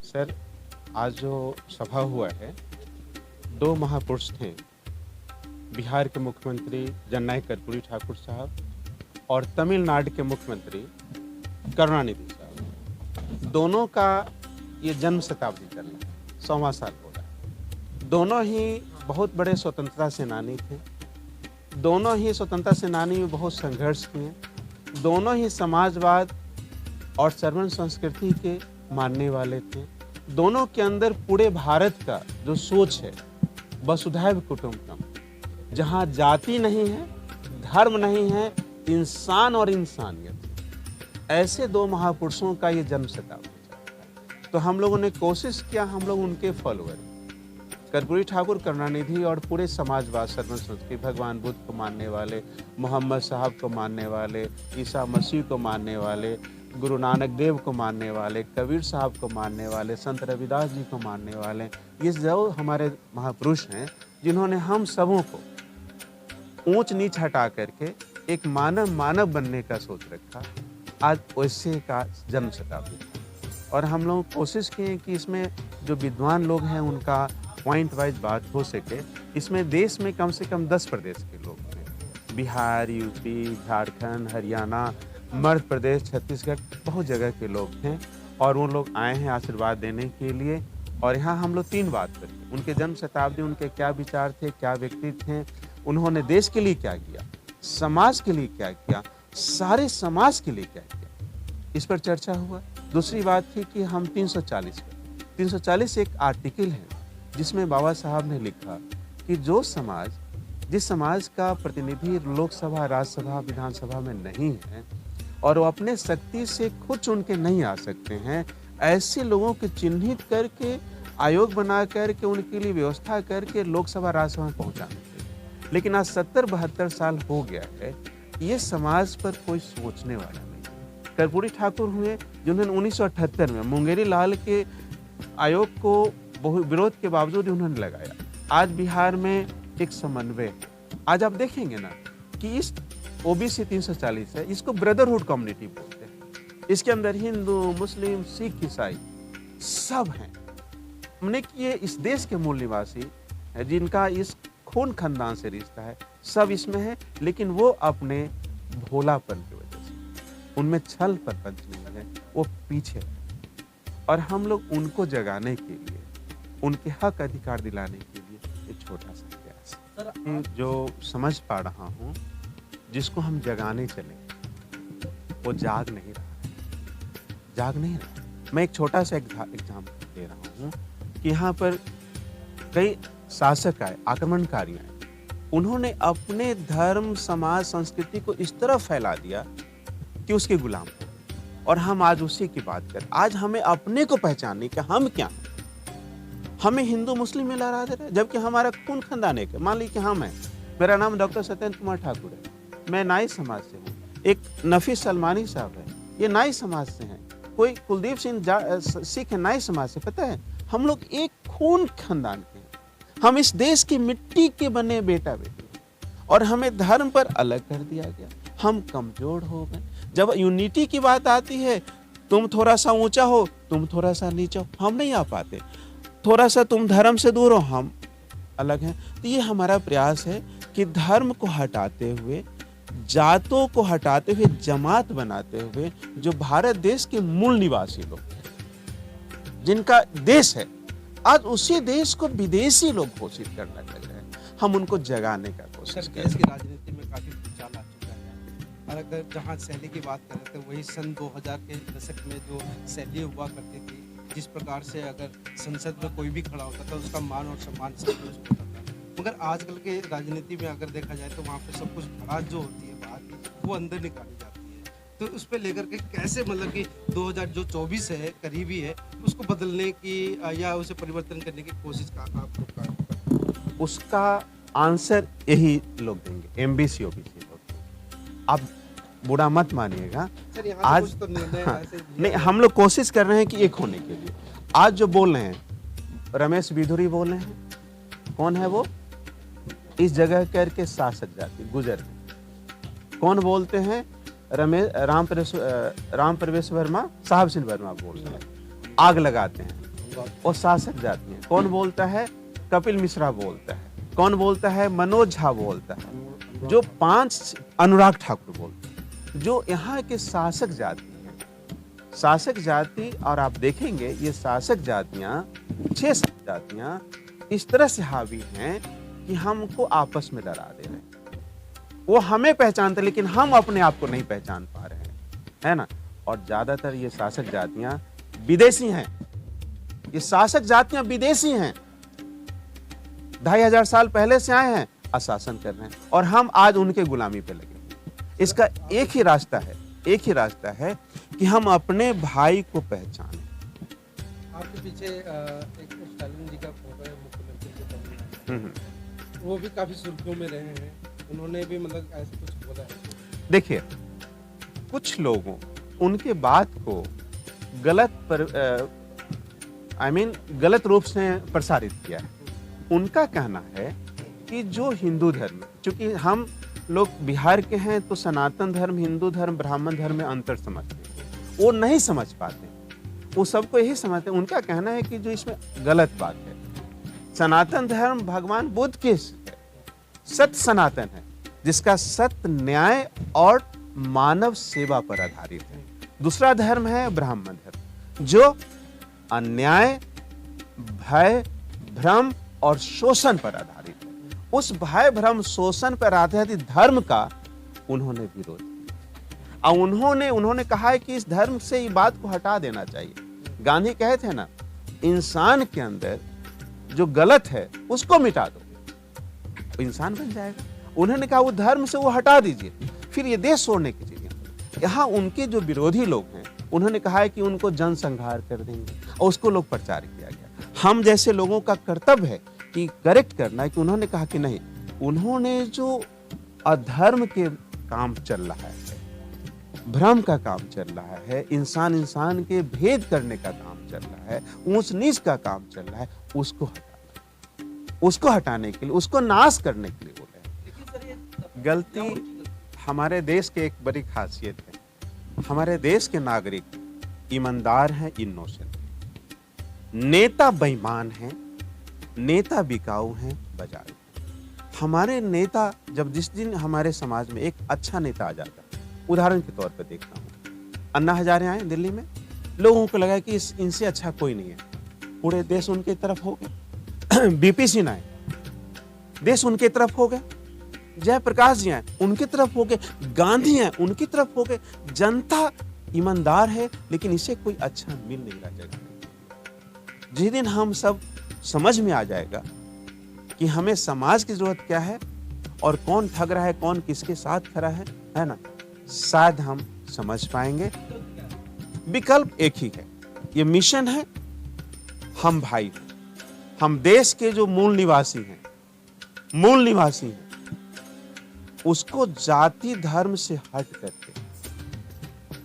Sir, आज जो सभा हुआ है, 2 महापुरुष थे। बिहार के मुख्यमंत्री जननायक कर्पूरी ठाकुर साहब और तमिलनाडु के मुख्यमंत्री करुणानिधि साहब। दोनों का ये जन्म शताब्दी चल रहा है, 100वां साल हो रहा है। दोनों ही बहुत बड़े स्वतंत्रता सेनानी थे। दोनों ही स्वतंत्रता सेनानी में बहुत संघर्ष किए। दोनों ही समाजवाद और सर्वण संस्कृति के मानने वाले थे। दोनों के अंदर पूरे भारत का जो सोच है, वसुधैव कुटुंबकम, जहाँ जाति नहीं है, धर्म नहीं है, इंसान और इंसानियत, ऐसे 2 महापुरुषों का ये जन्म शताब्दी। तो हम लोगों ने कोशिश किया, हम लोग उनके फॉलोअर, कर्पूरी ठाकुर, करुणानिधि और पूरे समाजवाद, सर्वण संस्कृति, भगवान बुद्ध को मानने वाले, मोहम्मद साहब को मानने वाले, ईसा मसीह को मानने वाले, गुरु नानक देव को मानने वाले, कबीर साहब को मानने वाले, संत रविदास जी को मानने वाले, ये जो हमारे महापुरुष हैं, जिन्होंने हम सबों को ऊंच नीच हटा करके एक मानव बनने का सोच रखा, आज वैसे का जन्म शताब्दी। और हम लोग कोशिश किए कि इसमें जो विद्वान लोग हैं उनका पॉइंट वाइज बात हो सके। इसमें देश में कम से कम 10 प्रदेश के लोग हैं, बिहार, यूपी, झारखंड, हरियाणा, मध्य प्रदेश, छत्तीसगढ़, बहुत जगह के लोग हैं। और वो लोग आए हैं आशीर्वाद देने के लिए। और यहाँ हम लोग 3 बात करें, उनके जन्म शताब्दी, उनके क्या विचार थे, क्या व्यक्तित्व थे, उन्होंने देश के लिए क्या किया, समाज के लिए क्या किया, सारे समाज के लिए क्या किया, इस पर चर्चा हुआ। दूसरी बात थी कि हम 340 एक आर्टिकल है जिसमें बाबा साहब ने लिखा कि जिस समाज का प्रतिनिधि लोकसभा, राज्यसभा, विधानसभा में नहीं है और वो अपने शक्ति से खुद चुन के नहीं आ सकते हैं, ऐसे लोगों को चिन्हित करके आयोग बना करके उनके लिए व्यवस्था करके लोकसभा, राज्यसभा में पहुंचाने थे। लेकिन आज 70-72 साल हो गया है, ये समाज पर कोई सोचने वाला नहीं। कर्पूरी ठाकुर हुए जिन्होंने 1978 में मुंगेरी लाल के आयोग को विरोध के बावजूद उन्होंने लगाया। आज बिहार में एक समन्वय है। आज आप देखेंगे ना कि इस ओबीसी 340 है, इसको ब्रदरहुड कम्युनिटी बोलते हैं। इसके अंदर हिंदू, मुस्लिम, सिख, ईसाई सब हैं। हमने कि ये इस देश के मूल निवासी है, जिनका इस खून खानदान से रिश्ता है, सब इसमें है। लेकिन वो अपने भोलापन की वजह से, उनमें छल प्रपंच नहीं है, वो पीछे है। और हम लोग उनको जगाने के लिए, उनके हक अधिकार दिलाने के लिए एक छोटा सा प्रयास जो समझ पा रहा हूँ, जिसको हम जगाने चले, वो जाग नहीं रहा है। मैं एक छोटा सा एग्जाम्पल दे रहा हूँ कि यहाँ पर कई शासक आए, आक्रमणकारी आए, उन्होंने अपने धर्म, समाज, संस्कृति को इस तरह फैला दिया कि उसके गुलाम हो। और हम आज उसी की बात करें। आज हमें अपने को पहचानने कि हम क्या हैं। हमें हिंदू मुस्लिम में लहरा दे रहे हैं, जबकि हमारा खून खानदान है। मान लीजिए कि हम हैं, मेरा नाम डॉक्टर सत्येंद्र कुमार ठाकुर है, मैं नाई समाज से हूँ। एक नफीस सलमानी साहब है, ये नाई समाज से हैं। कोई कुलदीप सिंह सिख है, नाई समाज से। पता है, हम लोग एक खून खानदान के हैं। हम इस देश की मिट्टी के बने बेटा बेटी, और हमें धर्म पर अलग कर दिया गया। हम कमजोर हो गए। जब यूनिटी की बात आती है, तुम थोड़ा सा ऊंचा हो, तुम थोड़ा सा नीचा हो, हम नहीं आ पाते। थोड़ा सा तुम धर्म से दूर हो, हम अलग हैं। तो ये हमारा प्रयास है कि धर्म को हटाते हुए, जातों को हटाते हुए, जमात बनाते हुए, जो भारत देश के मूल निवासी लोग हैं, जिनका देश है, आज उसी देश को विदेशी लोग घोषित करने लग रहे हैं। हम उनको जगाने का कोशिश कर रहे हैं। देश की राजनीति में काफी भूचाल आ चुका है। और अगर जहाँ शैली की बात करें तो वही सन 2000 के दशक में जो शैली हुआ करती थी, जिस प्रकार से अगर संसद में कोई भी खड़ा होता था, उसका मान और सम्मान सब कुछ होता था। मगर आजकल के राजनीति में अगर देखा जाए तो वहाँ पे सब कुछ भड़ास जो होती है बाहर की, वो अंदर निकाली जाती है। तो उस पर लेकर के कैसे, मतलब कि 2024 है, करीबी है, उसको बदलने की या उसे परिवर्तन करने की कोशिश का आप लोग का? उसका आंसर यही लोग देंगे, एमबीसी ओबीसी लोग। आप बुरा मत मानिएगा। आज तो नहीं, हम लोग कोशिश कर रहे हैं कि एक होने के लिए। आज जो बोल रहे हैं, रमेश बिधुरी बोल रहे हैं। कौन है वो? इस जगह करके शासक जाति गुजर गए। कौन बोलते हैं? राम प्रवेश वर्मा, साहब सिंह वर्मा बोल रहे हैं। आग लगाते हैं। वो शासक जातियां। कौन बोलता है? कपिल मिश्रा बोलता है। कौन बोलता है? मनोज झा बोलता है। जो 5 अनुराग ठाकुर बोलते हैं। जो यहाँ के शासक जाति हैं, शासक जाति, और आप देखेंगे ये शासक जातियां, 6 जातियां इस तरह से हावी हैं कि हमको आपस में डरा दे रहे हैं। वो हमें पहचानते लेकिन हम अपने आप को नहीं पहचान पा रहे हैं, है ना। और ज्यादातर ये शासक जातियां विदेशी हैं। ये शासक जातियां विदेशी हैं, 2500 साल पहले से आए हैं, अशासन कर रहे हैं, और हम आज उनके गुलामी पे लगे। इसका एक ही रास्ता है कि हम अपने भाई को पहचानें। आपके पीछे एक स्टालिन जी का फोटो है, मुख्यमंत्री के तमिलनाडु, वो भी काफी सुर्खियों में रहे हैं। उन्होंने भी मतलब ऐसे कुछ बोला है? देखिए, कुछ लोगों उनके बात को गलत रूप से प्रसारित किया है। उनका कहना है कि जो हिंदू धर्म, चूंकि हम लोग बिहार के हैं तो सनातन धर्म, हिंदू धर्म, ब्राह्मण धर्म में अंतर समझते हैं, वो नहीं समझ पाते, वो सबको यही समझते हैं। उनका कहना है कि जो इसमें गलत बात है, सनातन धर्म भगवान बुद्ध के सत्य सनातन है, जिसका सत्य, न्याय और मानव सेवा पर आधारित है। दूसरा धर्म है ब्राह्मण धर्म, जो अन्याय, भय, भ्रम और शोषण पर आधारित है। उस भय, भ्रम, शोषण पर आधारित धर्म का उन्होंने विरोध किया, और उन्होंने कहा है कि इस धर्म से ये बात को हटा देना चाहिए। गांधी कहे थे ना, इंसान के अंदर जो गलत है उसको मिटा दो, तो इंसान बन जाएगा। उन्होंने कहा वो धर्म से वो हटा दीजिए, फिर ये देश छोड़ने की चीजें। यहाँ उनके जो विरोधी लोग हैं, उन्होंने कहा है कि उनको जनसंहार कर देंगे, और उसको लोग प्रचार किया गया। हम जैसे लोगों का कर्तव्य है कि करेक्ट करना है कि उन्होंने कहा कि नहीं, उन्होंने जो अधर्म के काम चल रहा है, भ्रम का काम चल रहा है, इंसान के भेद करने का काम चल रहा है, ऊंच नीच का काम चल रहा है, उसको हटाने के लिए, उसको नाश करने के लिए बोले हैं। गलती हमारे देश के एक बड़ी खासियत है, हमारे देश के नागरिक ईमानदार हैं, इनोसेंट हैं। नेता बेईमान हैं, नेता बिकाऊ हैं, बाजारू। हमारे नेता, जब जिस दिन हमारे समाज में एक अच्छा नेता आ जाता है, उदाहरण के तौर पर देखता हूँ, अन्ना हजारे आए दिल्ली में, लोगों को लगा कि इनसे अच्छा कोई नहीं है, पूरे देश उनके तरफ हो गए। बीपी सिंह आए, देश उनके तरफ हो गए। जयप्रकाश जी आए, उनकी तरफ हो गए। गांधी आए, उनकी तरफ हो गए। जनता ईमानदार है, लेकिन इसे कोई अच्छा मिल नहीं रहा जगह में। जिस दिन हम सब समझ में आ जाएगा कि हमें समाज की जरूरत क्या है और कौन ठग रहा है, कौन किसके साथ खड़ा है ना, शायद हम समझ पाएंगे। विकल्प एक ही है, ये मिशन है, हम भाई हैं, हम देश के जो मूल निवासी हैं, उसको जाति धर्म से हट करके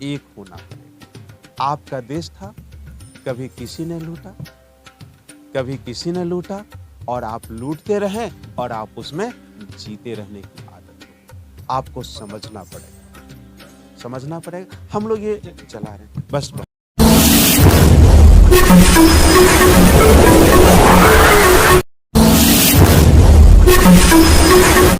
एक होना पड़ेगा। आपका देश था, कभी किसी ने लूटा, और आप लूटते रहे, और आप उसमें जीते रहने की आदत है। आपको समझना पड़ेगा। हम लोग ये चला रहे हैं, बस।